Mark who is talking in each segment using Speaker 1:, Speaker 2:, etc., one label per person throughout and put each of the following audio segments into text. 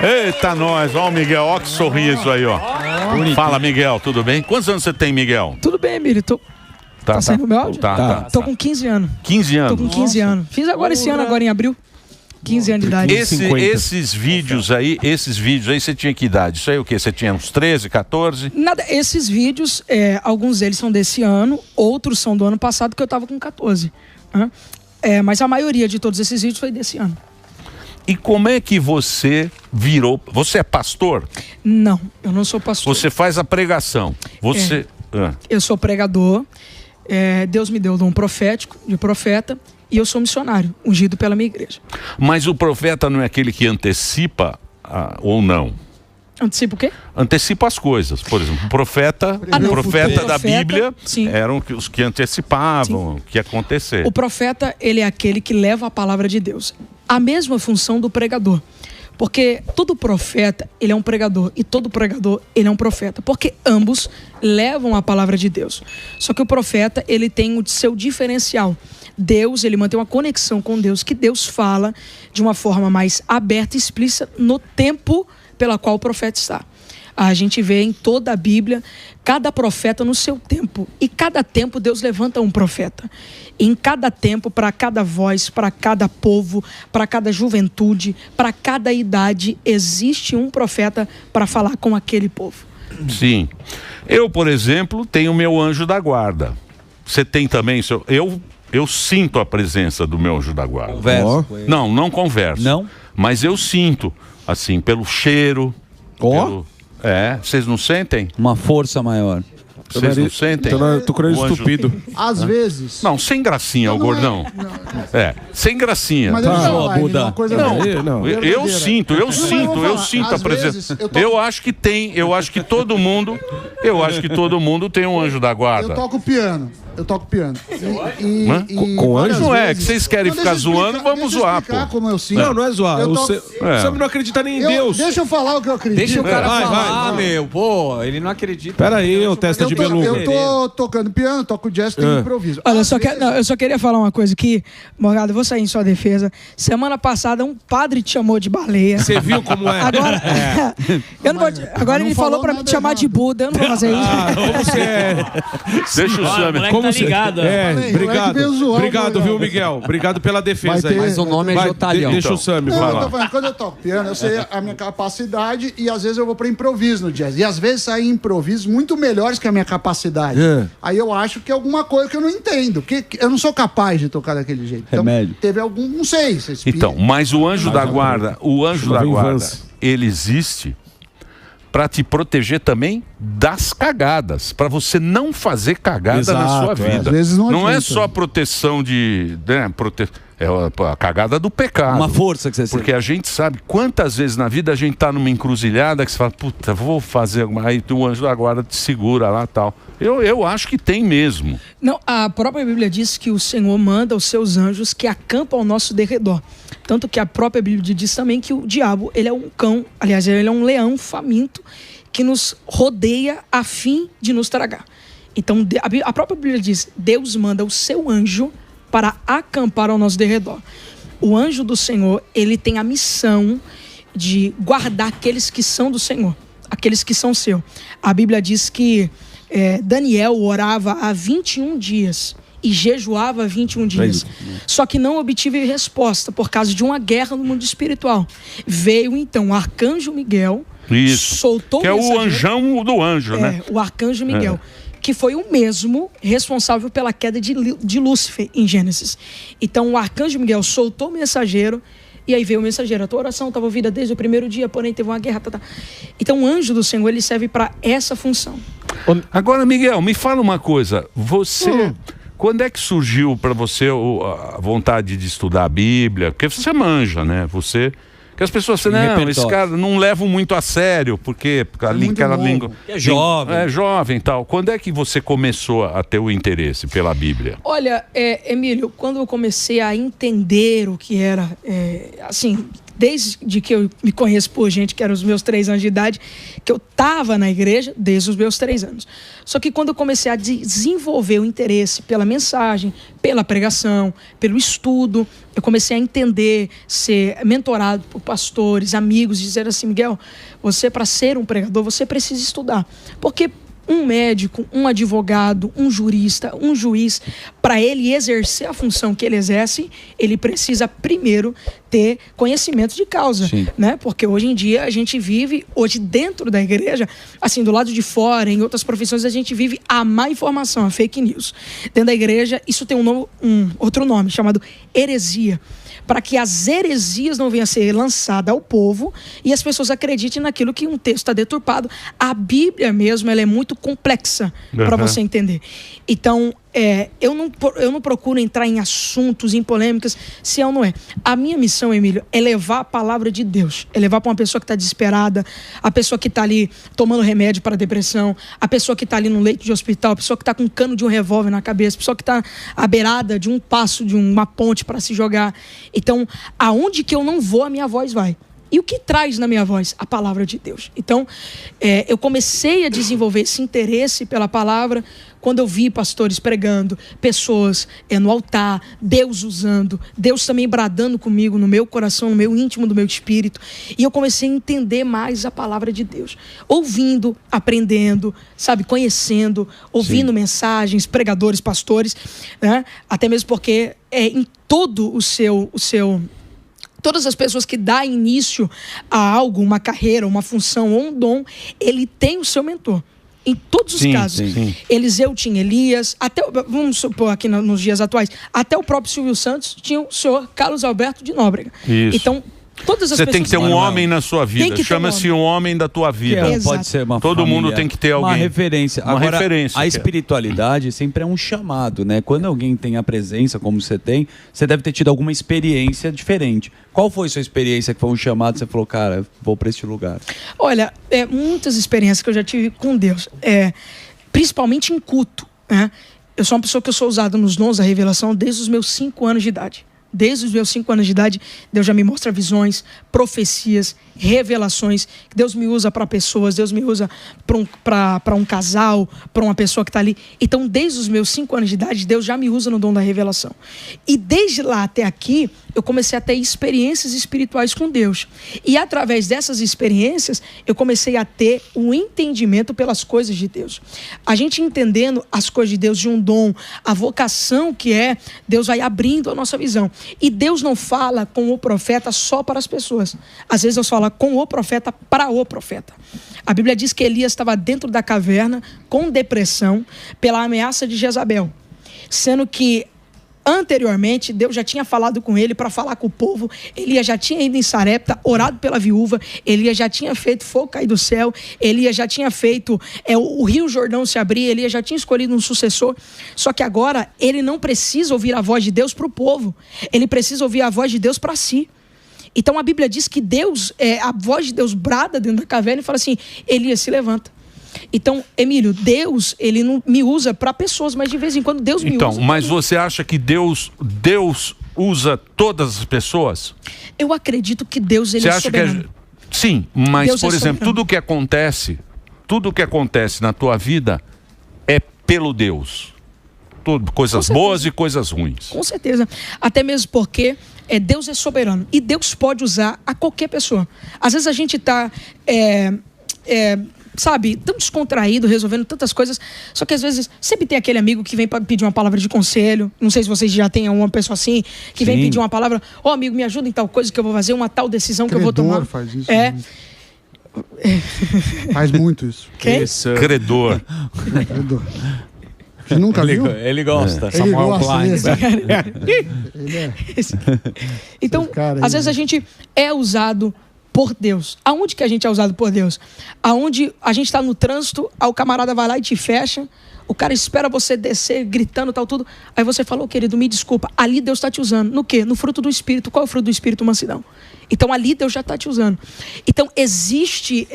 Speaker 1: Eita, nós. Ó o Miguel, ó que sorriso aí, ó. Fala, Miguel, tudo bem? Quantos anos você tem, Miguel?
Speaker 2: Tudo bem, Emílio. Tá saindo o meu áudio?
Speaker 1: Tá.
Speaker 2: Tô com 15 anos.
Speaker 1: 15 anos?
Speaker 2: Tô com 15 anos. Fiz agora esse ano, agora em abril. 15 anos de idade.
Speaker 1: Esses vídeos aí, você tinha que idade? Isso aí o quê? Você tinha uns 13, 14?
Speaker 2: Nada, esses vídeos, alguns deles são desse ano, outros são do ano passado, que eu tava com 14. Mas a maioria de todos esses vídeos foi desse ano.
Speaker 1: E como é que você virou? Você é pastor?
Speaker 2: Não, eu não sou pastor.
Speaker 1: Você faz a pregação. Você...
Speaker 2: Eu sou pregador. Deus me deu o dom profético, de profeta. E eu sou missionário, ungido pela minha igreja.
Speaker 1: Mas o profeta não é aquele que antecipa ou não?
Speaker 2: Antecipa o quê?
Speaker 1: Antecipa as coisas. Por exemplo, o profeta da Bíblia eram os que antecipavam o que ia acontecer.
Speaker 2: O profeta, ele é aquele que leva a palavra de Deus. A mesma função do pregador. Porque todo profeta, ele é um pregador. E todo pregador, ele é um profeta. Porque ambos levam a palavra de Deus. Só que o profeta, ele tem o seu diferencial. Deus, ele mantém uma conexão com Deus, que Deus fala de uma forma mais aberta e explícita no tempo pela qual o profeta está. A gente vê em toda a Bíblia, cada profeta no seu tempo. E cada tempo Deus levanta um profeta. Em cada tempo, para cada voz, para cada povo, para cada juventude, para cada idade, existe um profeta para falar com aquele povo.
Speaker 1: Sim. Eu, por exemplo, tenho o meu anjo da guarda. Você tem também? Eu sinto a presença do meu anjo da guarda.
Speaker 3: Conversa?
Speaker 1: Não converso.
Speaker 3: Não?
Speaker 1: Mas eu sinto, assim, pelo cheiro. Vocês não sentem?
Speaker 3: Uma força maior.
Speaker 1: Vocês não sentem?
Speaker 4: Tô curando estupido.
Speaker 5: Às vezes.
Speaker 1: Não, sem gracinha, o gordão. Sem gracinha.
Speaker 5: Mas
Speaker 1: eu sinto a presença. Eu acho que todo mundo tem um anjo da guarda.
Speaker 5: Eu toco piano.
Speaker 1: Com anjo? Não é, que vocês querem ficar zoando, vamos zoar, pô.
Speaker 5: Como eu sinto.
Speaker 4: Não é zoar. Você não acredita nem em Deus.
Speaker 5: Deixa eu falar o que eu acredito.
Speaker 6: Deixa o cara falar, meu. Pô, ele não acredita.
Speaker 4: Pera aí, ô testa de beluga.
Speaker 5: Eu tô tocando piano, toco jazz, tenho improviso.
Speaker 2: Olha, eu só queria falar uma coisa aqui, Morgado, eu vou sair em sua defesa. Semana passada, um padre te chamou de baleia.
Speaker 4: Você viu como é?
Speaker 2: Agora, agora ele falou pra me chamar de Buda, eu não vou fazer isso.
Speaker 1: Deixa o Sammy.
Speaker 6: Como tá ligado?
Speaker 4: Obrigado, viu, Miguel? Obrigado pela defesa aí.
Speaker 6: Mas o nome é Jotalhão.
Speaker 4: Deixa o Sammy falar.
Speaker 5: Quando eu toco piano, eu sei a minha capacidade e às vezes eu vou pra improviso no jazz. E às vezes saem improvisos muito melhores que a minha capacidade. Aí eu acho que é alguma coisa que eu não entendo. Que eu não sou capaz de tocar daquele jeito. Então, teve algum, não sei.
Speaker 1: Então, mas o anjo da guarda, ele existe para te proteger também das cagadas, para você não fazer cagada na sua vida.
Speaker 5: Às vezes
Speaker 1: não é só proteção é a cagada do pecado.
Speaker 3: Uma força que você
Speaker 1: Porque a gente sabe quantas vezes na vida a gente tá numa encruzilhada que você fala, puta, vou fazer alguma... Aí o anjo da guarda te segura lá e tal. Eu acho que tem mesmo.
Speaker 2: Não, a própria Bíblia diz que o Senhor manda os seus anjos que acampam ao nosso derredor. Tanto que a própria Bíblia diz também que o diabo, ele é um cão, aliás, ele é um leão faminto que nos rodeia a fim de nos tragar. Então, a própria Bíblia diz, Deus manda o seu anjo para acampar ao nosso derredor. O anjo do Senhor, ele tem a missão de guardar aqueles que são do Senhor, aqueles que são seu. A Bíblia diz que Daniel orava há 21 dias e jejuava há 21 dias. Só que não obtive resposta por causa de uma guerra no mundo espiritual. Veio então o arcanjo Miguel, soltou
Speaker 1: que é o anjão do anjo, né?
Speaker 2: O arcanjo Miguel. Que foi o mesmo responsável pela queda de Lúcifer em Gênesis. Então o arcanjo Miguel soltou o mensageiro, e aí veio o mensageiro. A tua oração estava ouvida desde o primeiro dia, porém teve uma guerra. Então o anjo do Senhor, ele serve para essa função.
Speaker 1: Agora, Miguel, me fala uma coisa. Você... Quando é que surgiu para você a vontade de estudar a Bíblia? Porque você manja, né? Que as pessoas falam, não, esse cara não leva muito a sério, porque aquela língua...
Speaker 3: É jovem.
Speaker 1: É jovem e tal. Quando é que você começou a ter o interesse pela Bíblia?
Speaker 2: Olha, Emílio, quando eu comecei a entender o que era, desde que eu me conheço por gente, que eram os meus 3 anos de idade, que eu estava na igreja desde os meus 3 anos. Só que quando eu comecei a desenvolver o interesse pela mensagem, pela pregação, pelo estudo, eu comecei a entender, ser mentorado por pastores, amigos, dizer assim: Miguel, você, para ser um pregador, você precisa estudar. Porque um médico, um advogado, um jurista, um juiz, para ele exercer a função que ele exerce, ele precisa primeiro ter conhecimento de causa, né? Porque hoje em dia a gente vive, hoje dentro da igreja, assim, do lado de fora, em outras profissões, a gente vive a má informação, a fake news. Dentro da igreja, isso tem um outro nome, chamado heresia. Para que as heresias não venham a ser lançadas ao povo e as pessoas acreditem naquilo que um texto está deturpado. A Bíblia mesmo, ela é muito complexa para você entender. Então, eu não procuro entrar em assuntos, em polêmicas, se é ou não é. A minha missão, Emílio, é levar a palavra de Deus. É levar para uma pessoa que está desesperada, a pessoa que está ali tomando remédio para depressão, a pessoa que está ali no leito de hospital, a pessoa que está com um cano de um revólver na cabeça, a pessoa que está à beirada de um passo, de uma ponte para se jogar. Então, aonde que eu não vou, a minha voz vai. E o que traz na minha voz? A palavra de Deus. Então, eu comecei a desenvolver esse interesse pela palavra quando eu vi pastores pregando, pessoas no altar, Deus usando, Deus também bradando comigo no meu coração, no meu íntimo do meu espírito. E eu comecei a entender mais a palavra de Deus. Ouvindo, aprendendo, sabe, conhecendo, ouvindo mensagens, pregadores, pastores, né? Até mesmo porque em todo o seu todas as pessoas que dão início a algo, uma carreira, uma função ou um dom, ele tem o seu mentor. Em todos os casos. Eliseu tinha Elias, vamos supor aqui nos dias atuais, até o próprio Silvio Santos tinha o senhor Carlos Alberto de Nóbrega.
Speaker 1: Isso.
Speaker 2: Então, todas as
Speaker 1: Você
Speaker 2: pessoas...
Speaker 1: tem que ter um homem na sua vida. Chama-se um homem da tua vida.
Speaker 3: Pode ser uma
Speaker 1: Todo
Speaker 3: família,
Speaker 1: mundo tem que ter alguém.
Speaker 3: Uma referência.
Speaker 1: Uma
Speaker 3: Agora,
Speaker 1: referência.
Speaker 3: A espiritualidade sempre é um chamado, né? Quando alguém tem a presença, como você tem, você deve ter tido alguma experiência diferente. Qual foi a sua experiência que foi um chamado? Você falou, cara, vou para este lugar.
Speaker 2: Olha, muitas experiências que eu já tive com Deus. Principalmente em culto, né? Eu sou uma pessoa que eu sou usada nos dons da revelação desde os meus 5 anos de idade. Desde os meus 5 anos de idade, Deus já me mostra visões, profecias, revelações. Deus me usa para pessoas, Deus me usa para um casal, para uma pessoa que está ali. Então, desde os meus 5 anos de idade, Deus já me usa no dom da revelação. E desde lá até aqui, eu comecei a ter experiências espirituais com Deus. E através dessas experiências, eu comecei a ter um entendimento pelas coisas de Deus. A gente entendendo as coisas de Deus, de um dom, a vocação que é, Deus vai abrindo a nossa visão. E Deus não fala com o profeta só para as pessoas. Às vezes Deus fala com o profeta para o profeta. A Bíblia diz que Elias estava dentro da caverna com depressão pela ameaça de Jezabel. Sendo que anteriormente, Deus já tinha falado com ele para falar com o povo. Elias já tinha ido em Sarepta, orado pela viúva. Elias já tinha feito fogo cair do céu. Elias já tinha feito o rio Jordão se abrir. Elias já tinha escolhido um sucessor. Só que agora, ele não precisa ouvir a voz de Deus para o povo. Ele precisa ouvir a voz de Deus para si. Então, a Bíblia diz que Deus, a voz de Deus brada dentro da caverna e fala assim, Elias, se levanta. Então, Emílio, Deus, ele não me usa para pessoas, mas de vez em quando Deus me usa.
Speaker 1: Então, mas você acha que Deus usa todas as pessoas?
Speaker 2: Eu acredito que Deus, ele é soberano.
Speaker 1: Sim, mas,
Speaker 2: Deus
Speaker 1: por exemplo,
Speaker 2: soberano.
Speaker 1: tudo que acontece na tua vida é pelo Deus. Coisas boas e coisas ruins.
Speaker 2: Com certeza. Até mesmo porque Deus é soberano. E Deus pode usar a qualquer pessoa. Às vezes a gente está... sabe, tão descontraído, resolvendo tantas coisas, só que às vezes sempre tem aquele amigo que vem para pedir uma palavra de conselho. Não sei se vocês já têm uma pessoa assim, que vem pedir uma palavra, amigo, me ajuda em tal coisa que eu vou fazer, uma tal decisão que eu vou tomar.
Speaker 5: Faz isso. Faz muito isso.
Speaker 2: Quem?
Speaker 1: Credor.
Speaker 5: Você nunca viu?
Speaker 3: Ele gosta.
Speaker 5: Ele gosta.
Speaker 2: Então, às vezes a gente é usado por Deus. Aonde que a gente é usado por Deus? Aonde a gente está no trânsito, aí o camarada vai lá e te fecha, o cara espera você descer, gritando, tal, tudo. Aí você falou, querido, me desculpa. Ali Deus está te usando. No quê? No fruto do Espírito. Qual é o fruto do Espírito? Mansidão. Então ali Deus já está te usando. Então existe...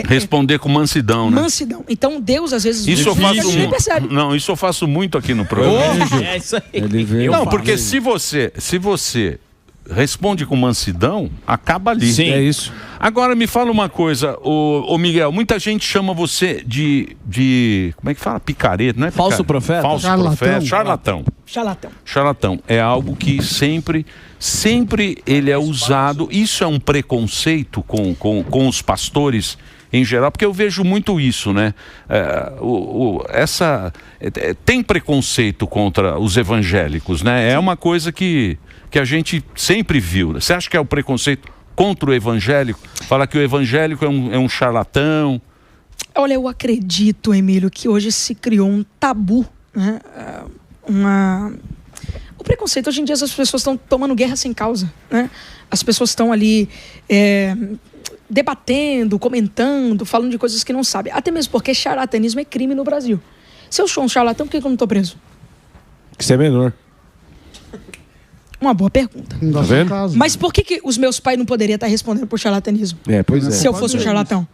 Speaker 1: responder com mansidão, né?
Speaker 2: Mansidão. Então Deus às vezes...
Speaker 1: Isso eu faço
Speaker 2: nem percebe.
Speaker 1: Não, isso eu faço muito aqui no programa.
Speaker 6: É isso aí.
Speaker 1: Não, porque se você responde com mansidão, acaba ali.
Speaker 4: Sim, é isso.
Speaker 1: Agora me fala uma coisa, ô Miguel, muita gente chama você de como é que fala? Picareta, não é picareta?
Speaker 3: Falso profeta?
Speaker 1: Falso
Speaker 5: Charlatão.
Speaker 1: profeta, charlatão. Charlatão. É algo que sempre ele é usado. Isso é um preconceito com os pastores em geral, porque eu vejo muito isso, né? Tem preconceito contra os evangélicos, né? É uma coisa que a gente sempre viu. Você acha que é o preconceito contra o evangélico? Fala que o evangélico é um charlatão.
Speaker 2: Olha, eu acredito, Emílio, que hoje se criou um tabu, né? O preconceito, hoje em dia as pessoas estão tomando guerra sem causa, né? As pessoas estão ali debatendo, comentando, falando de coisas que não sabem. Até mesmo porque charlatanismo é crime no Brasil. Se eu sou um charlatão, por que eu não estou preso?
Speaker 4: Que você é menor.
Speaker 2: Uma boa pergunta.
Speaker 5: Tá
Speaker 4: vendo?
Speaker 5: caso.
Speaker 2: Mas por que os meus pais não poderiam estar respondendo por charlatanismo?
Speaker 4: Pois é.
Speaker 2: Se eu fosse um charlatão.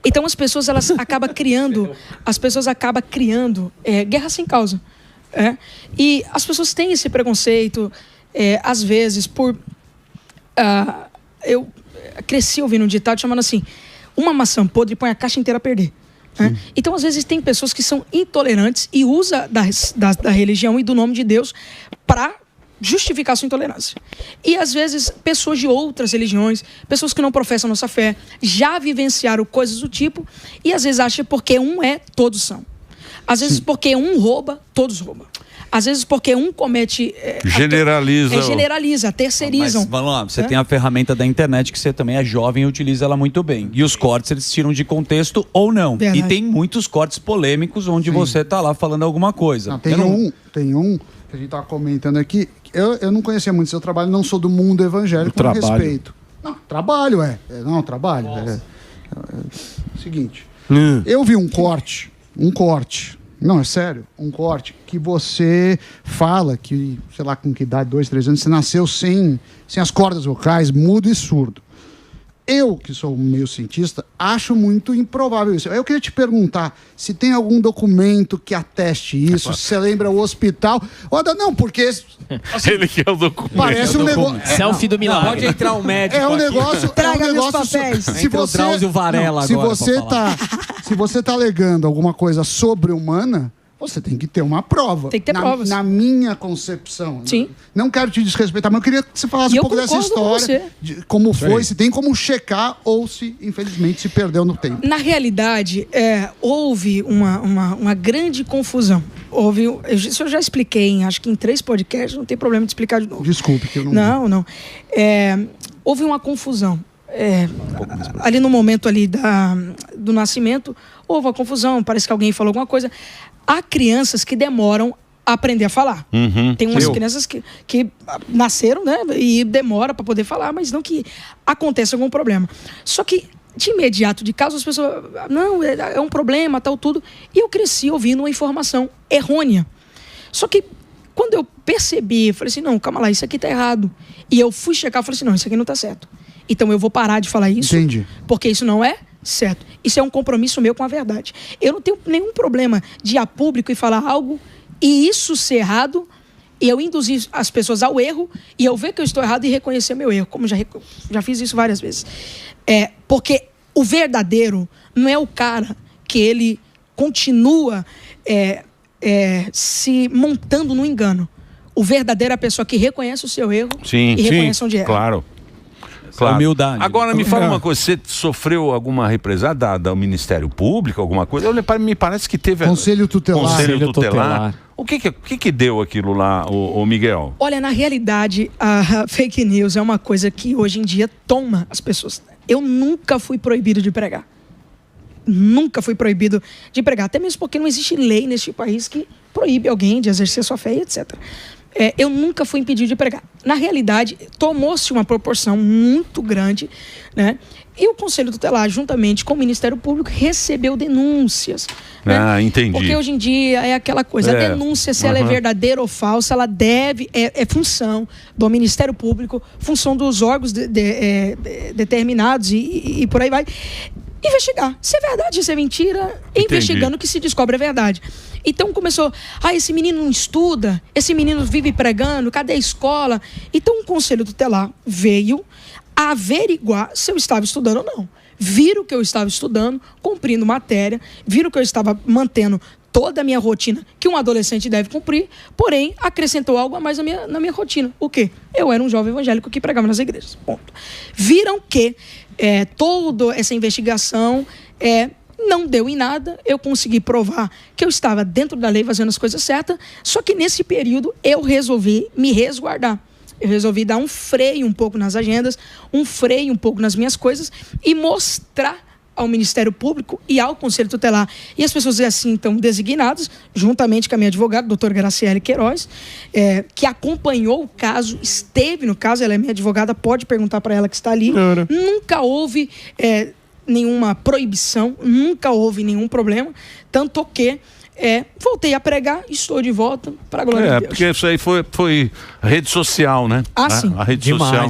Speaker 2: Então as pessoas acabam criando guerra sem causa. E as pessoas têm esse preconceito, às vezes, por... eu cresci ouvindo um ditado chamando assim: uma maçã podre põe a caixa inteira a perder. Então, às vezes, tem pessoas que são intolerantes e usam da religião e do nome de Deus para justificar sua intolerância. E, às vezes, pessoas de outras religiões, pessoas que não professam a nossa fé, já vivenciaram coisas do tipo, e às vezes acham que porque um todos são. Às vezes, porque um rouba, todos roubam. Às vezes, porque um comete...
Speaker 1: Generaliza.
Speaker 2: Terceirizam.
Speaker 3: Mas, vamos lá, você tem a ferramenta da internet que você também é jovem e utiliza ela muito bem. E os cortes, eles tiram de contexto ou não.
Speaker 2: Verdade.
Speaker 3: E tem muitos cortes polêmicos onde você tá lá falando alguma coisa.
Speaker 5: Tem um que a gente tava comentando aqui. Eu não conhecia muito seu trabalho, não sou do mundo evangélico, com respeito. Não, trabalho, trabalho. Seguinte, eu vi um corte, não, é sério, um corte que você fala que, sei lá, com que idade, 2, 3 anos, você nasceu sem as cordas vocais, mudo e surdo. Eu, que sou meio cientista, acho muito improvável isso. Eu queria te perguntar se tem algum documento que ateste isso, se você lembra o hospital. Não, porque... Assim,
Speaker 1: ele quer o documento.
Speaker 5: Parece um negócio...
Speaker 6: Selfie do milagre. Pode entrar um médico.
Speaker 5: É um negócio...
Speaker 2: Traga meus papéis.
Speaker 5: Se você...
Speaker 6: Drauzio Varela agora,
Speaker 5: se você tá alegando alguma coisa sobre-humana, você tem que ter uma prova.
Speaker 2: Tem que ter provas.
Speaker 5: Na minha concepção.
Speaker 2: Sim.
Speaker 5: Não quero te desrespeitar, mas eu queria que você falasse um pouco dessa história. De como foi, se tem como checar ou se, infelizmente, se perdeu no tempo.
Speaker 2: Na realidade, houve uma grande confusão. Isso eu já expliquei, acho que em 3 podcasts, não tem problema de explicar de novo.
Speaker 5: Desculpe que eu não...
Speaker 2: Não. Houve uma confusão. Ali no momento ali do nascimento, houve uma confusão, parece que alguém falou alguma coisa. Há crianças que demoram a aprender a falar. Tem umas crianças que nasceram, né, e demora para poder falar, mas não que aconteça algum problema. Só que, de imediato, de caso, as pessoas... Não, é um problema, tal, tudo. E eu cresci ouvindo uma informação errônea. Só que, quando eu percebi, eu falei assim, não, calma lá, isso aqui tá errado. E eu fui checar, eu falei assim, não, isso aqui não tá certo. Então eu vou parar de falar isso. Entendi. Porque isso não é certo. Isso é um compromisso meu com a verdade. Eu não tenho nenhum problema de ir a público e falar algo e isso ser errado, e eu induzir as pessoas ao erro, e eu ver que eu estou errado e reconhecer meu erro, como já fiz isso várias vezes. Porque o verdadeiro não é o cara que ele continua se montando no engano. O verdadeiro é a pessoa que reconhece o seu erro e reconhece onde erra.
Speaker 1: Claro.
Speaker 3: Humildade.
Speaker 1: Agora, me fala uma coisa, você sofreu alguma represália do Ministério Público, alguma coisa? Me parece que teve...
Speaker 5: Conselho Tutelar.
Speaker 1: Conselho Tutelar. O que deu aquilo lá, o Miguel?
Speaker 2: Olha, na realidade, a fake news é uma coisa que hoje em dia toma as pessoas. Eu nunca fui proibido de pregar. Nunca fui proibido de pregar. Até mesmo porque não existe lei neste país que proíbe alguém de exercer sua fé, etc. Eu nunca fui impedido de pregar. Na realidade, tomou-se uma proporção muito grande, né? E o Conselho Tutelar, juntamente com o Ministério Público, recebeu denúncias. Né?
Speaker 1: Entendi.
Speaker 2: Porque hoje em dia é aquela coisa, a denúncia, se ela é verdadeira ou falsa, ela deve, é função do Ministério Público, função dos órgãos determinados e por aí vai. investigar. Se é verdade, se é mentira, investigando que se descobre a verdade. Então começou, esse menino não estuda, esse menino vive pregando, cadê a escola? Então o conselho tutelar veio averiguar se eu estava estudando ou não. Viram que eu estava estudando, cumprindo matéria, viram que eu estava mantendo toda a minha rotina que um adolescente deve cumprir, porém acrescentou algo a mais na minha rotina. O quê? Eu era um jovem evangélico que pregava nas igrejas. Ponto. Viram que toda essa investigação não deu em nada, eu consegui provar que eu estava dentro da lei fazendo as coisas certas, só que nesse período eu resolvi me resguardar. Eu resolvi dar um freio um pouco nas agendas, um freio um pouco nas minhas coisas e mostrar ao Ministério Público e ao Conselho Tutelar. E as pessoas assim estão designadas, juntamente com a minha advogada, doutora Graciele Queiroz, que acompanhou o caso, esteve no caso, ela é minha advogada, pode perguntar para ela que está ali. Nunca houve nenhuma proibição, nunca houve nenhum problema, tanto que voltei a pregar e estou de volta para a glória de Deus.
Speaker 1: Porque isso aí foi rede social, né?
Speaker 2: Sim.
Speaker 1: A rede social.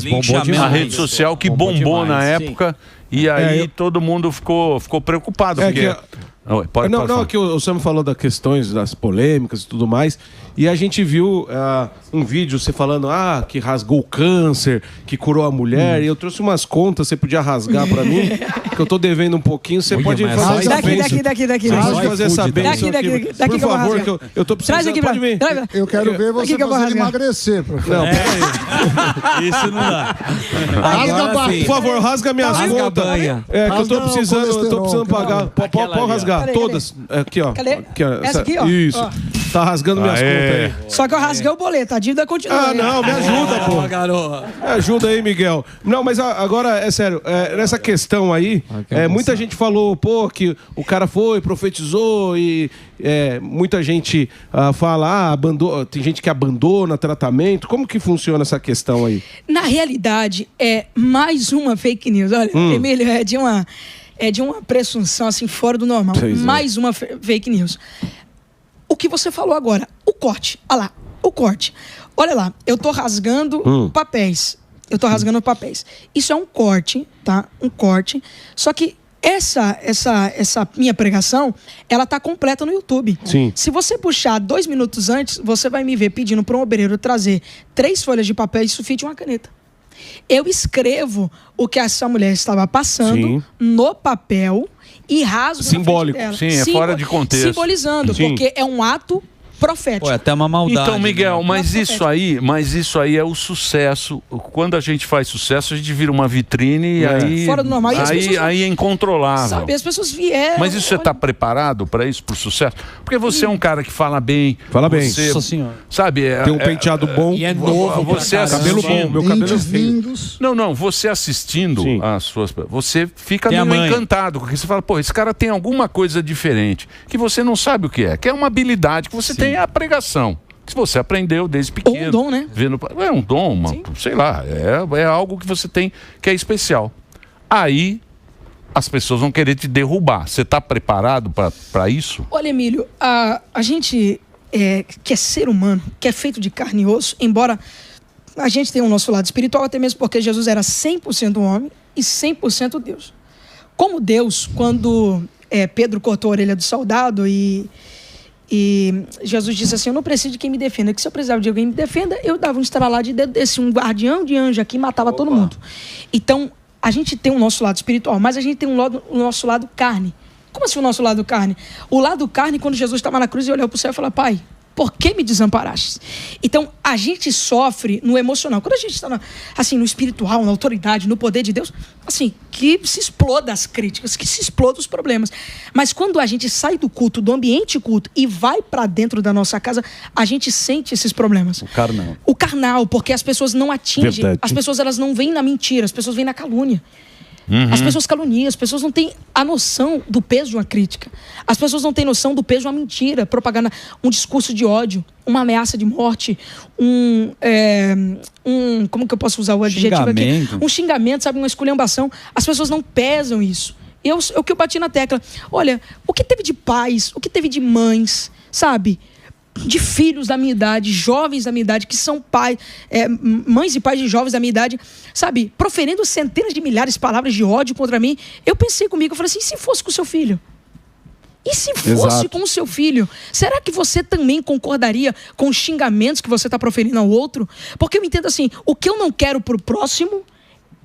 Speaker 1: A rede social que bombou na época. E aí todo mundo ficou preocupado.
Speaker 4: Que o Sam falou das questões, das polêmicas e tudo mais. E a gente viu um vídeo você falando que rasgou o câncer, que curou a mulher. E eu trouxe umas contas, você podia rasgar pra mim, que eu tô devendo um pouquinho. Você pode fazer essa bênção.
Speaker 2: Daqui.
Speaker 4: Você pode fazer essa bênção aqui. Por favor, que eu tô precisando.
Speaker 2: Traz aqui
Speaker 4: pode vir.
Speaker 5: Eu quero ver você fazer emagrecer, professor.
Speaker 4: Não,
Speaker 3: Isso não dá.
Speaker 4: Por favor, rasga minhas contas. Que eu tô precisando pagar. Pode rasgar. Todas. Aqui, ó.
Speaker 2: Cadê? Essa aqui, ó.
Speaker 4: Isso. Tá rasgando minhas contas aí.
Speaker 2: Só que eu rasguei o boleto, a dívida continua.
Speaker 4: Não, me ajuda, pô. Me ajuda aí, Miguel. Não, mas agora, é sério, nessa questão aí, muita gente falou, que o cara foi, profetizou e muita gente fala, tem gente que abandona tratamento. Como que funciona essa questão aí?
Speaker 2: Na realidade, é mais uma fake news. Olha, Emílio, é de uma presunção assim, fora do normal. Mais uma fake news. O que você falou agora, o corte. Olha lá, o corte. Olha lá, eu tô rasgando papéis. Isso é um corte, tá? Um corte. Só que essa minha pregação, ela tá completa no YouTube.
Speaker 4: Sim.
Speaker 2: Se você puxar 2 minutos antes, você vai me ver pedindo para um obreiro trazer 3 folhas de papel e sulfite e uma caneta. Eu escrevo o que essa mulher estava passando no papel e rasgo
Speaker 4: simbólico.
Speaker 2: Dela.
Speaker 1: Sim, é fora de contexto.
Speaker 2: Simbolizando, porque é um ato profético.
Speaker 3: É até uma maldade.
Speaker 1: Então, Miguel, mas isso aí é o sucesso. Quando a gente faz sucesso, a gente vira uma vitrine e aí...
Speaker 2: Fora do normal.
Speaker 1: Aí é incontrolável.
Speaker 2: Sabe, as pessoas vieram...
Speaker 1: Mas isso você está preparado para isso, para o sucesso? Porque você é um cara que fala bem.
Speaker 4: Nossa
Speaker 3: senhora.
Speaker 1: Sabe?
Speaker 4: Tem um penteado bom.
Speaker 6: E é novo.
Speaker 1: Você
Speaker 4: cabelo bom, meu cabelo é feio.
Speaker 1: Não, você assistindo as suas... Você fica meio encantado, porque você fala, esse cara tem alguma coisa diferente, que você não sabe o que é uma habilidade que você tem a pregação. Se você aprendeu desde pequeno.
Speaker 2: Ou um dom, né?
Speaker 1: É um dom, sei lá, é algo que você tem que é especial. Aí as pessoas vão querer te derrubar. Você está preparado para isso?
Speaker 2: Olha, Emílio, a gente que é ser humano, que é feito de carne e osso, embora a gente tenha o nosso lado espiritual, até mesmo porque Jesus era 100% homem e 100% Deus. Como Deus, quando Pedro cortou a orelha do soldado e Jesus disse assim, eu não preciso de quem me defenda, que se eu precisava de alguém me defenda, eu dava um estralar de dedo desse, um guardião de anjo aqui e matava todo mundo. Então, a gente tem o nosso lado espiritual, mas a gente tem o nosso lado carne. Como assim o nosso lado carne? O lado carne, quando Jesus estava na cruz e olhou para o céu e falou, Pai, por que me desamparaste? Então, a gente sofre no emocional. Quando a gente está assim, no espiritual, na autoridade, no poder de Deus, assim, que se exploda as críticas, que se exploda os problemas. Mas quando a gente sai do culto, do ambiente culto, e vai para dentro da nossa casa, a gente sente esses problemas. O carnal, porque as pessoas não atingem. Verdade. As pessoas, elas não vêm na mentira, as pessoas vêm na calúnia. As pessoas caluniam, as pessoas não têm a noção do peso de uma crítica. As pessoas não têm noção do peso de uma mentira, propaganda, um discurso de ódio, uma ameaça de morte, como que eu posso usar o adjetivo aqui? Um xingamento, sabe, uma esculhambação. As pessoas não pesam isso. O que eu bati na tecla, olha, o que teve de pais, o que teve de mães, sabe? de filhos da minha idade, jovens da minha idade, que são mães e pais de jovens da minha idade, sabe, proferindo centenas de milhares de palavras de ódio contra mim. Eu pensei comigo, eu falei assim, e se fosse com o seu filho? E se fosse com o seu filho? Será que você também concordaria com os xingamentos que você está proferindo ao outro? Porque eu entendo assim, o que eu não quero pro próximo,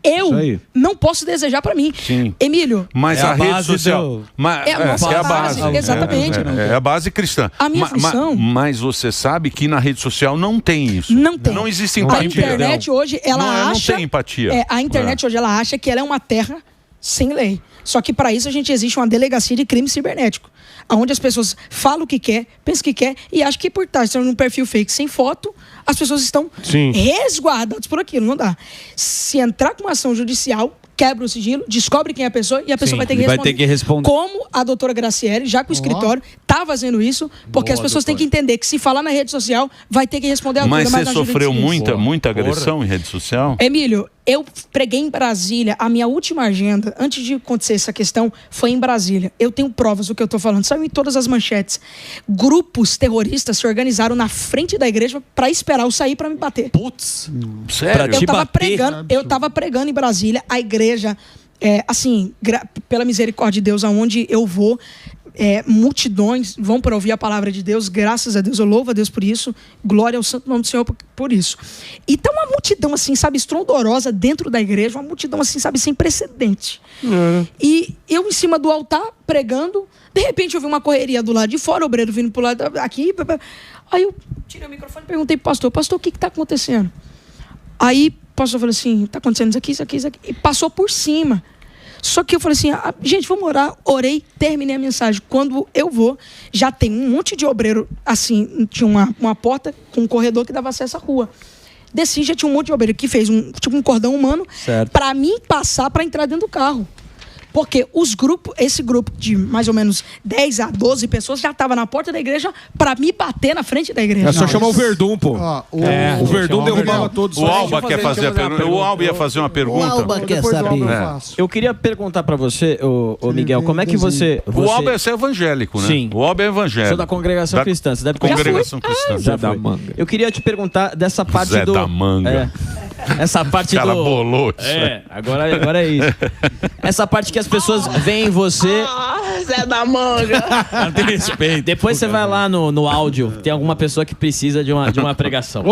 Speaker 2: eu não posso desejar para mim.
Speaker 1: Sim.
Speaker 2: Emílio.
Speaker 1: Mas a rede social é a base.
Speaker 2: Exatamente.
Speaker 1: É a base cristã.
Speaker 2: A minha função...
Speaker 1: Mas você sabe que na rede social não tem isso.
Speaker 2: Não tem.
Speaker 1: Não existe empatia.
Speaker 2: A internet hoje, ela acha...
Speaker 1: Não tem empatia.
Speaker 2: A internet hoje, ela acha que ela é uma terra sem lei. Só que para isso existe uma delegacia de crime cibernético, onde as pessoas falam o que quer, pensam o que quer e acham que por estar num perfil fake sem foto, as pessoas estão resguardadas por aquilo. Não dá. Se entrar com uma ação judicial, quebra o sigilo, descobre quem é a pessoa e a pessoa vai ter que responder. Como a doutora Graciele, já com o escritório, está fazendo isso, porque as pessoas têm que entender que se falar na rede social, vai ter que responder a altura.
Speaker 1: Mas você sofreu muita agressão em rede social?
Speaker 2: Emílio, eu preguei em Brasília, a minha última agenda, antes de acontecer essa questão, foi em Brasília. Eu tenho provas do que eu estou falando, saiu em todas as manchetes. Grupos terroristas se organizaram na frente da igreja para esperar eu sair para me bater.
Speaker 6: Putz,
Speaker 1: sério?
Speaker 2: Eu estava pregando em Brasília, a igreja, pela misericórdia de Deus, aonde eu vou, multidões vão para ouvir a palavra de Deus, graças a Deus, eu louvo a Deus por isso, glória ao santo nome do Senhor por isso. E tá uma multidão assim, sabe, estrondorosa dentro da igreja, uma multidão assim, sabe, sem precedente. E eu em cima do altar, pregando, de repente eu vi uma correria do lado de fora, o obreiro vindo pro lado aqui, aí eu tirei o microfone e perguntei pro pastor, o que tá acontecendo? Aí o pastor falou assim, tá acontecendo isso aqui, e passou por cima. Só que eu falei assim, gente, vamos orar. Orei, terminei a mensagem. Quando eu vou, já tem um monte de obreiro, assim, tinha uma porta com um corredor que dava acesso à rua. Desci, já tinha um monte de obreiro que fez um cordão humano para mim passar para entrar dentro do carro. Porque esse grupo de mais ou menos 10 a 12 pessoas já estava na porta da igreja para me bater na frente da igreja.
Speaker 4: É só chamar o Verdun, pô. O Verdun derrubava todos.
Speaker 1: O Alba quer fazer a pergunta. O Alba ia fazer uma pergunta.
Speaker 7: O Alba quer saber.
Speaker 6: Eu queria perguntar para você, ô Miguel, como é que você...
Speaker 1: O Alba é evangélico, né?
Speaker 6: Sim.
Speaker 1: O Alba é evangélico.
Speaker 6: Sou da congregação cristã. Você deve
Speaker 1: Congregação cristã.
Speaker 6: Zé da Manga. Eu queria te perguntar dessa parte
Speaker 1: Zé da Manga.
Speaker 6: Essa parte
Speaker 1: cara bolou.
Speaker 6: Agora é isso. Essa parte que as pessoas veem você...
Speaker 2: Zé da Manga.
Speaker 6: Tem respeito. Depois você vai lá no áudio, tem alguma pessoa que precisa de uma pregação.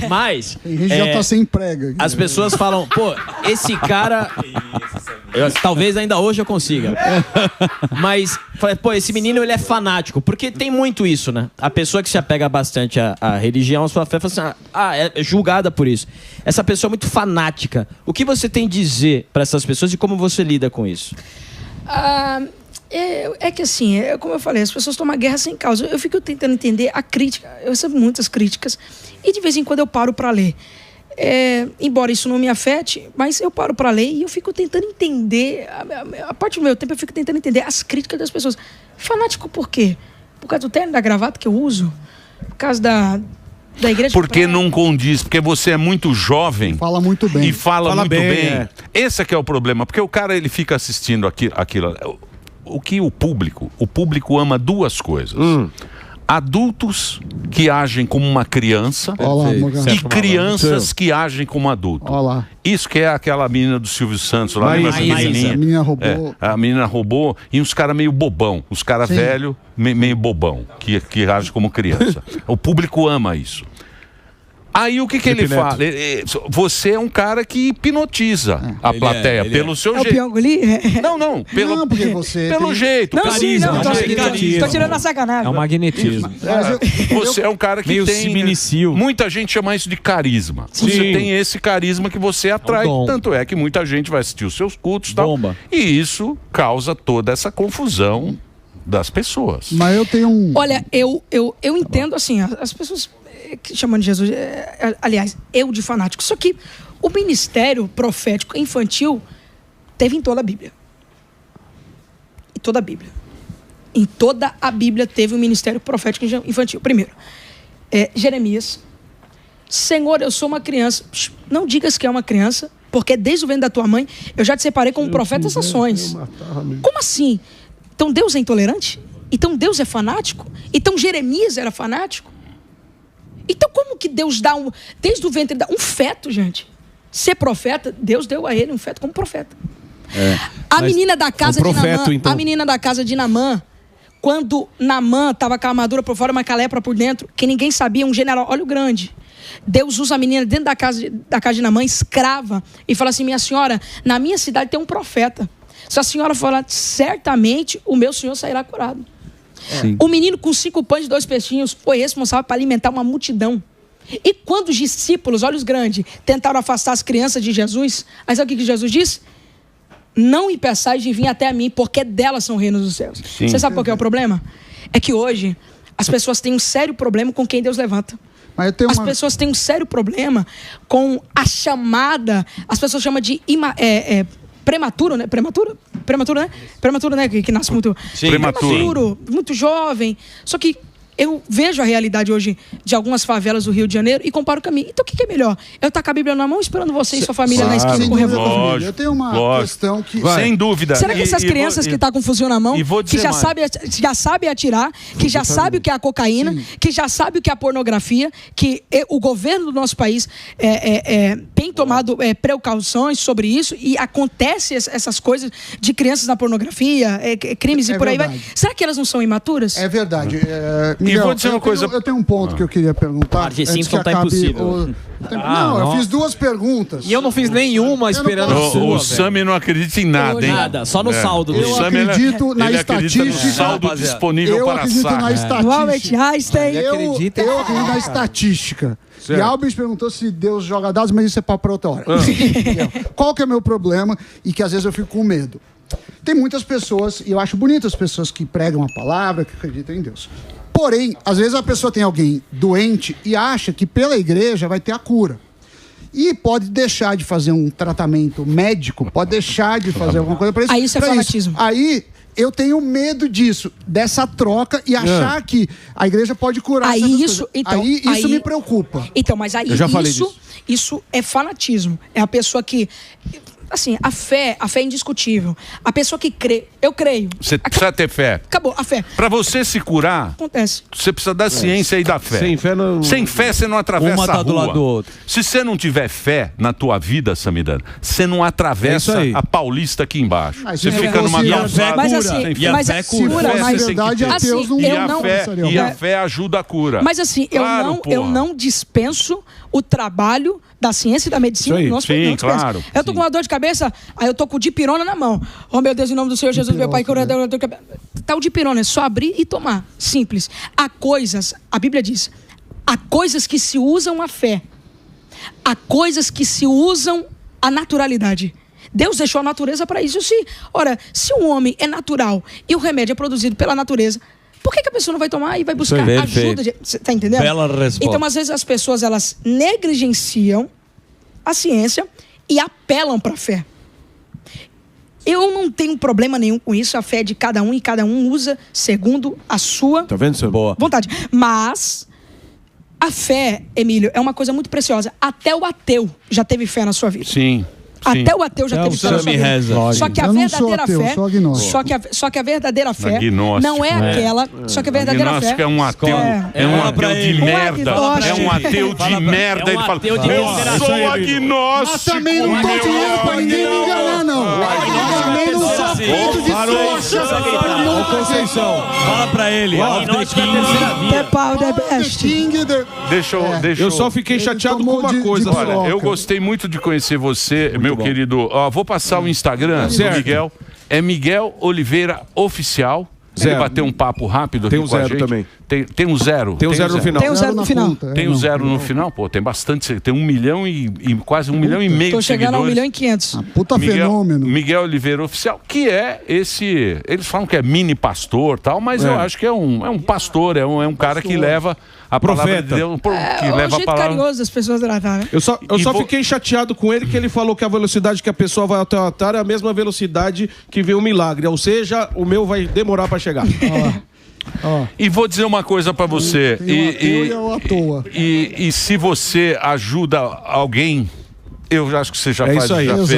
Speaker 6: Mas...
Speaker 5: A gente já tá sem prega.
Speaker 6: As pessoas falam, pô, esse cara... talvez ainda hoje eu consiga. Mas, pô, esse menino, ele é fanático. Porque tem muito isso, né? A pessoa que se apega bastante à religião, à sua fé, fala assim, é julgada por isso. Essa pessoa é muito fanática. O que você tem a dizer para essas pessoas e como você lida com isso?
Speaker 2: É que assim, como eu falei, as pessoas tomam a guerra sem causa. Eu fico tentando entender a crítica. Eu recebo muitas críticas e de vez em quando eu paro para ler. Embora isso não me afete, mas eu paro para ler e eu fico tentando entender, a parte do meu tempo eu fico tentando entender as críticas das pessoas. Fanático por quê? Por causa do terno, da gravata que eu uso? Por causa da igreja?
Speaker 1: Porque não condiz, porque você é muito jovem.
Speaker 5: Fala muito bem.
Speaker 1: E fala muito bem. Esse é que é o problema, porque o cara ele fica assistindo aquilo. O que o público ama duas coisas. Adultos que agem como uma criança e crianças que agem como adulto. Isso que é aquela menina do Silvio Santos lá,
Speaker 5: a menina roubou.
Speaker 1: A menina roubou e uns caras meio bobão, os caras velhos meio bobão, que agem como criança. O público ama isso. Aí o que ele fala? Você é um cara que hipnotiza a plateia pelo seu jeito.
Speaker 2: É o Piangoli?
Speaker 5: Não, porque você
Speaker 1: pelo jeito.
Speaker 2: Não, carisma. Tô tirando a sacanagem.
Speaker 6: É o magnetismo.
Speaker 1: Você é um cara que tem... Muita gente chama isso de carisma. Você tem esse carisma que você atrai. Tanto é que muita gente vai assistir os seus cultos e tal. E isso causa toda essa confusão das pessoas.
Speaker 5: Mas eu tenho
Speaker 2: Olha, eu entendo assim, as pessoas... chamando de Jesus, aliás, eu de fanático. Só que o ministério profético infantil teve em toda a Bíblia. Em toda a Bíblia. Em toda a Bíblia teve um ministério profético infantil. Primeiro, Jeremias. Senhor, eu sou uma criança. Não digas que é uma criança, porque desde o ventre da tua mãe eu já te separei como profeta das nações. Como assim? Então Deus é intolerante? Então Deus é fanático? Então Jeremias era fanático? Então como que Deus dá desde o ventre, um feto, gente? Ser profeta, Deus deu a ele um feto como profeta. A menina da casa de Naamã, então. A menina da casa de Naamã, quando Naamã estava com a armadura por fora, mas com a lepra por dentro, que ninguém sabia, um general, olha o grande. Deus usa a menina dentro da casa de Naamã, escrava, e fala assim: minha senhora, na minha cidade tem um profeta. Se a senhora falar, certamente o meu senhor sairá curado. O menino com 5 pães e 2 peixinhos foi responsável para alimentar uma multidão. E quando os discípulos, olhos grandes, tentaram afastar as crianças de Jesus, aí sabe o que Jesus disse? Não impeçais de vir até a mim, porque delas são o reino dos céus. Sim. Você sabe qual que é o problema? É que hoje as pessoas têm um sério problema com quem Deus levanta. As pessoas têm um sério problema com a chamada, as pessoas chamam de prematuro, né? Prematuro, né? Prematuro, né? Que nasce muito...
Speaker 1: Sim.
Speaker 2: Prematuro, muito jovem. Só que eu vejo a realidade hoje de algumas favelas do Rio de Janeiro e comparo com a minha. Então o que é melhor? Eu estar com a Bíblia na mão esperando você e sua família na esquina com o revólver?
Speaker 5: Eu tenho uma questão que...
Speaker 1: Sem dúvida.
Speaker 2: Será que essas crianças que estão com fuzil na mão, que já sabem atirar, que já sabem o que é a cocaína, que já sabem o que é a pornografia, que o governo do nosso país tem tomado precauções sobre isso e acontece essas coisas de crianças na pornografia, crimes e por aí vai. Será que elas não são imaturas?
Speaker 5: É verdade.
Speaker 1: E vou dizer uma coisa.
Speaker 5: Eu tenho um ponto que eu queria perguntar.
Speaker 6: Marge Simpson tá impossível.
Speaker 5: Eu fiz 2 perguntas.
Speaker 7: E eu não fiz nenhuma esperando a sua.
Speaker 1: O Sami não acredita em nada, hein?
Speaker 6: Nada, só no saldo.
Speaker 5: Eu acredito na estatística.
Speaker 1: No saldo disponível para
Speaker 5: acredito na estatística. Eu acredito na estatística. Certo. E Albert perguntou se Deus joga dados, mas isso é para outra hora. Qual que é o meu problema e que às vezes eu fico com medo? Tem muitas pessoas, e eu acho bonito as pessoas que pregam a palavra, que acreditam em Deus. Porém, às vezes a pessoa tem alguém doente e acha que pela igreja vai ter a cura. E pode deixar de fazer um tratamento médico, pode deixar de fazer alguma coisa para isso.
Speaker 2: Aí isso é fanatismo.
Speaker 5: Aí eu tenho medo disso, dessa troca e achar que a igreja pode curar
Speaker 2: isso
Speaker 5: me preocupa.
Speaker 2: Então, mas aí isso é fanatismo. É a pessoa que... Assim, a fé é indiscutível. A pessoa que crê, eu creio.
Speaker 1: Você precisa ter fé.
Speaker 2: Acabou, a fé.
Speaker 1: Para você se curar,
Speaker 2: acontece.
Speaker 1: Você precisa da ciência e da fé. Sem fé você não atravessa a rua.
Speaker 3: Do lado do outro.
Speaker 1: Se você não tiver fé na tua vida, Samidana, você não atravessa a Paulista aqui embaixo. Você fica numa calçada.
Speaker 2: Mas assim,
Speaker 1: e a fé ajuda a cura.
Speaker 2: Mas assim, eu não dispenso o trabalho da ciência e da medicina no nosso país.
Speaker 1: Claro.
Speaker 2: Eu tô com uma dor de cabeça, aí eu tô com o dipirona na mão. Oh, meu Deus, em nome do Senhor Jesus, meu Pai, que eu dor de cabeça. Tá o dipirona, é só abrir e tomar. Simples. Há coisas, a Bíblia diz, há coisas que se usam a fé. Há coisas que se usam a naturalidade. Deus deixou a natureza para isso. Se um homem é natural e o remédio é produzido pela natureza, por que a pessoa não vai tomar e vai buscar ajuda? Você tá entendendo?
Speaker 3: Bela resposta.
Speaker 2: Então, às vezes, as pessoas elas negligenciam a ciência e apelam para a fé. Eu não tenho problema nenhum com isso. A fé é de cada um e cada um usa segundo a sua vontade. Mas a fé, Emílio, é uma coisa muito preciosa. Até o ateu já teve fé na sua vida.
Speaker 1: Sim.
Speaker 2: Até o ateu já teve fé na sua vida. Só que a verdadeira fé, só que a verdadeira fé não é aquela. Só que a verdadeira fé
Speaker 1: é um ateu, é um ateu de merda. É um ateu de merda. Ele fala: eu sou agnóstico.
Speaker 5: Mas também não tô dinheiro pra ninguém me enganar, não. Também não sou feito de trouxa.
Speaker 3: Conceição, fala pra ele.
Speaker 4: Eu só fiquei chateado com uma coisa.
Speaker 1: Olha, eu gostei muito de conhecer você, meu querido. Vou passar o Instagram do Miguel. É Miguel Oliveira Oficial. Ele bateu um papo rápido aqui com a gente.
Speaker 4: Também.
Speaker 1: Tem um zero.
Speaker 4: Tem um zero no final.
Speaker 2: Tem um zero no final.
Speaker 1: Tem um zero no final? Pô, tem bastante. Tem 1 milhão e quase 1,5 milhão de seguidores.
Speaker 2: Tô chegando a 1,5 milhão.
Speaker 5: Puta fenômeno.
Speaker 1: Miguel Oliveira Oficial, que é esse... Eles falam que é mini pastor e tal, mas eu acho que é um pastor, é um cara que leva a palavra de Deus.
Speaker 2: Que leva a palavra... carinhoso das pessoas tratar, né?
Speaker 4: Eu só fiquei chateado com ele, que ele falou que a velocidade que a pessoa vai até o altar é a mesma velocidade que vê o milagre. Ou seja, o meu vai demorar para chegar.
Speaker 1: E vou dizer uma coisa pra você. E se você ajuda alguém, eu acho que você já fez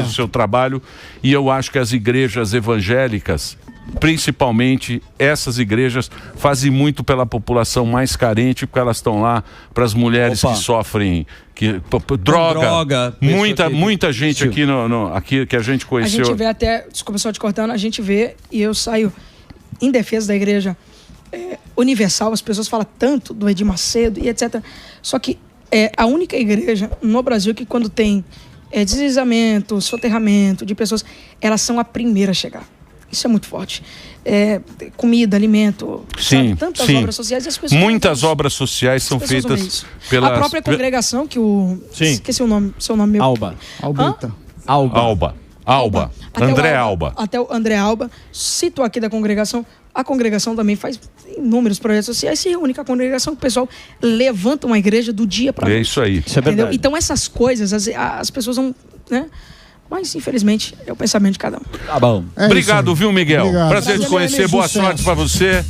Speaker 1: o seu trabalho. E eu acho que as igrejas evangélicas principalmente essas igrejas fazem muito pela população mais carente, porque elas estão lá para as mulheres que sofrem droga. Muita gente aqui, aqui que a gente conheceu.
Speaker 2: A gente vê até, desculpa só te cortando, a gente vê e eu saio em defesa da igreja universal. As pessoas falam tanto do Edir Macedo e etc. Só que é a única igreja no Brasil que quando tem deslizamento, soterramento de pessoas, elas são a primeira a chegar. Isso é muito forte. Comida, alimento,
Speaker 1: sim,
Speaker 2: tantas
Speaker 1: sim.
Speaker 2: obras sociais. E as pessoas
Speaker 1: muitas obras sociais são feitas pela...
Speaker 2: A própria congregação que o...
Speaker 1: Sim.
Speaker 2: Esqueci o nome, seu nome meu.
Speaker 6: Alba.
Speaker 1: André Alba.
Speaker 2: Até o André Alba. Cito aqui da congregação. A congregação também faz inúmeros projetos sociais. Se reúne com a congregação, o pessoal levanta uma igreja do dia para noite.
Speaker 1: É isso aí.
Speaker 6: Isso é verdade.
Speaker 2: Então essas coisas, as pessoas vão... né? Mas, infelizmente, é o pensamento de cada um.
Speaker 3: Tá bom.
Speaker 1: Obrigado, viu, Miguel?
Speaker 5: Obrigado.
Speaker 1: Prazer te conhecer. Boa sorte pra você.